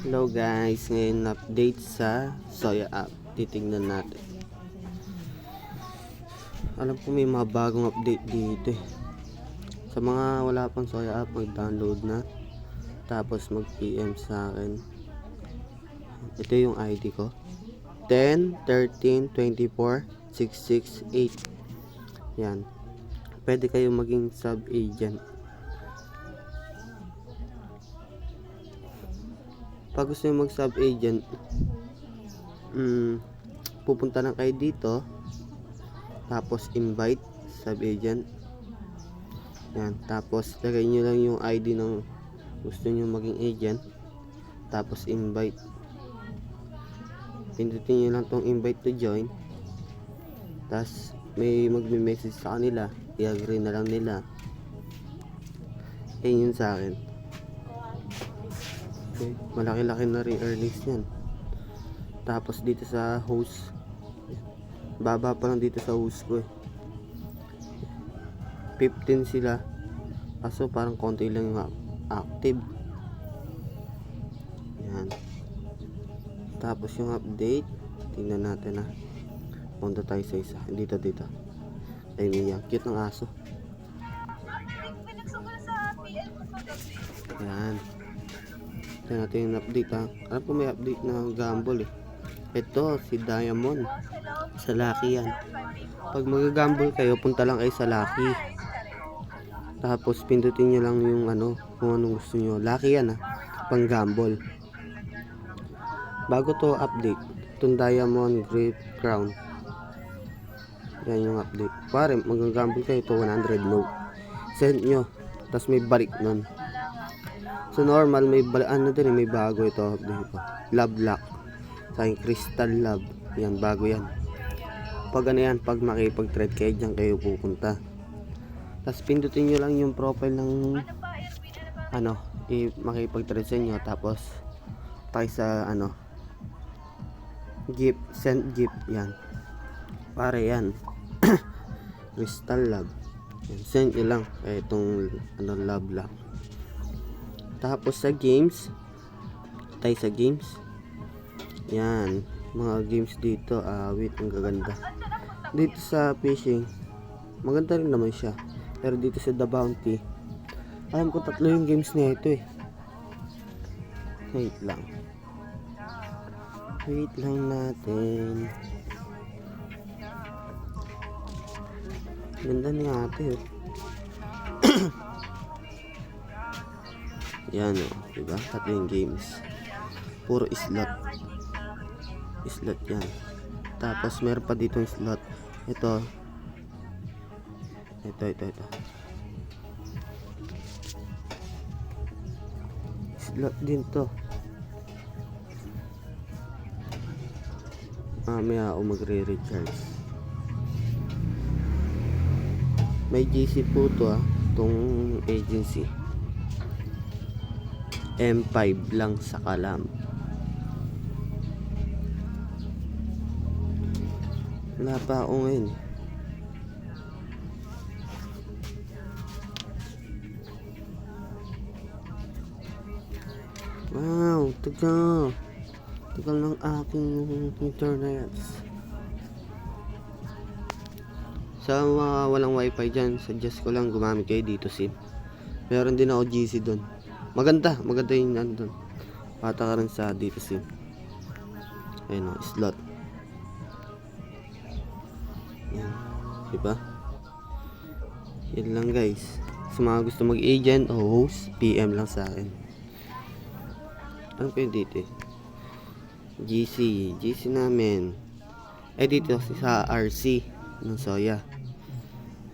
Hello guys, ngayon update sa Soya app. Titingnan natin. Alam ko may mga bagong update dito eh. Sa mga wala pang Soya app, mag-download na. Tapos mag-PM sa akin. Ito yung ID ko. 10 13 24 668. Yan. Pwede kayo maging sub-agent. Pag gusto nyo mag sub-agent, pupunta lang kayo dito, tapos invite sub-agent. Yan, tapos lagay nyo lang yung ID ng gusto nyo maging agent, tapos invite. Pindutin nyo lang tong invite to join, tapos may magme-message sa kanila, i-agree na lang nila. Yun sa akin. Okay, malaki-laki na rin earnings yan. Tapos dito sa host, baba pa lang dito sa host ko eh. 15 sila, kaso parang konti lang yung active. Yan. Tapos yung update, tingnan natin na. Punta tayo sa isa. Dito. Ay, may cute ng aso. Yan. Tingnan natin yung update ha. Alam ko may update na gamble eh. Ito, si Diamond. Sa Lucky yan. Pag mag-gamble kayo, punta lang kayo sa Lucky. Tapos pindutin nyo lang yung kung anong gusto nyo. Lucky yan ha. Pang gamble. Bago to update, itong Diamond Great Crown. Yan yung update. Pare, mag-gamble kayo, ito 100 low. Send nyo. Tapos may balik nun. So normal, may may bago ito dito. Love Lock. Sa Crystal Love. Yan, bago yan. Pag pag makipag-trade kayo, dyan kayo pupunta. Tapos pindutin nyo lang yung profile ng makipag-trade sa inyo. Tapos tayo sa gift, send gift. Yan. Pare yan. Crystal Love. Yan, send nyo lang. Itong Love Lock. Tapos sa games, tayo sa games. Yan, mga games dito, wait, ang gaganda. Dito sa fishing, maganda rin naman siya. Pero dito sa The Bounty, alam ko 3 yung games na ito eh. Wait lang natin. Ganda ni ate oh. Yan o, diba? 3 yung games. Puro slot yan. Tapos meron pa dito yung slot. Ito. Slot din to. May magre-recharge. May GC po to itong agency. M5 lang sa Kalam. Wala pa ako ngayon. Wow, tagal ng aking internet. Sa mga walang wifi dyan, suggest ko lang gumamit kayo dito SIM. Meron din ako GC doon. Maganda yung nandun. Pata ka rin sa dito SIM. Ayun o, slot. Yan. Diba? Yan lang guys. Sa mga gusto mag-agent o host, PM lang sa akin. Ano pa yung dito eh? GC namin. Dito sa RC ng Soya.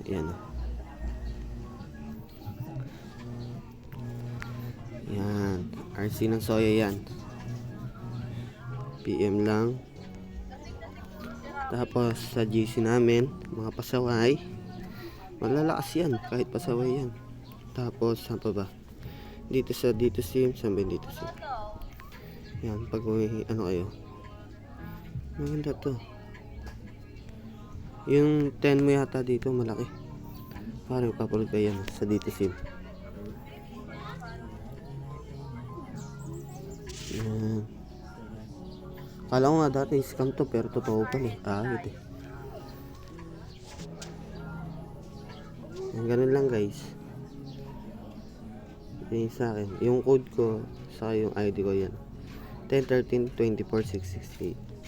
Ayan o. Yan, RC ng Soya yan. PM lang. Tapos sa GC namin, mga pasaway, malalakas yan, kahit pasaway yan. Tapos saan pa ba? Dito SIM, sabi dito SIM. Yan, pag may kayo. Maganda to. Yung 10 mo yata dito, malaki. Parang papulog kayo sa dito SIM. Yan. Kala ko nga dati scam to, pero totoo pala eh. Kahit eh. Yan, ganun lang guys. Yan yung sa akin. Yung code ko, sa yung ID ko yan. 1013-24668.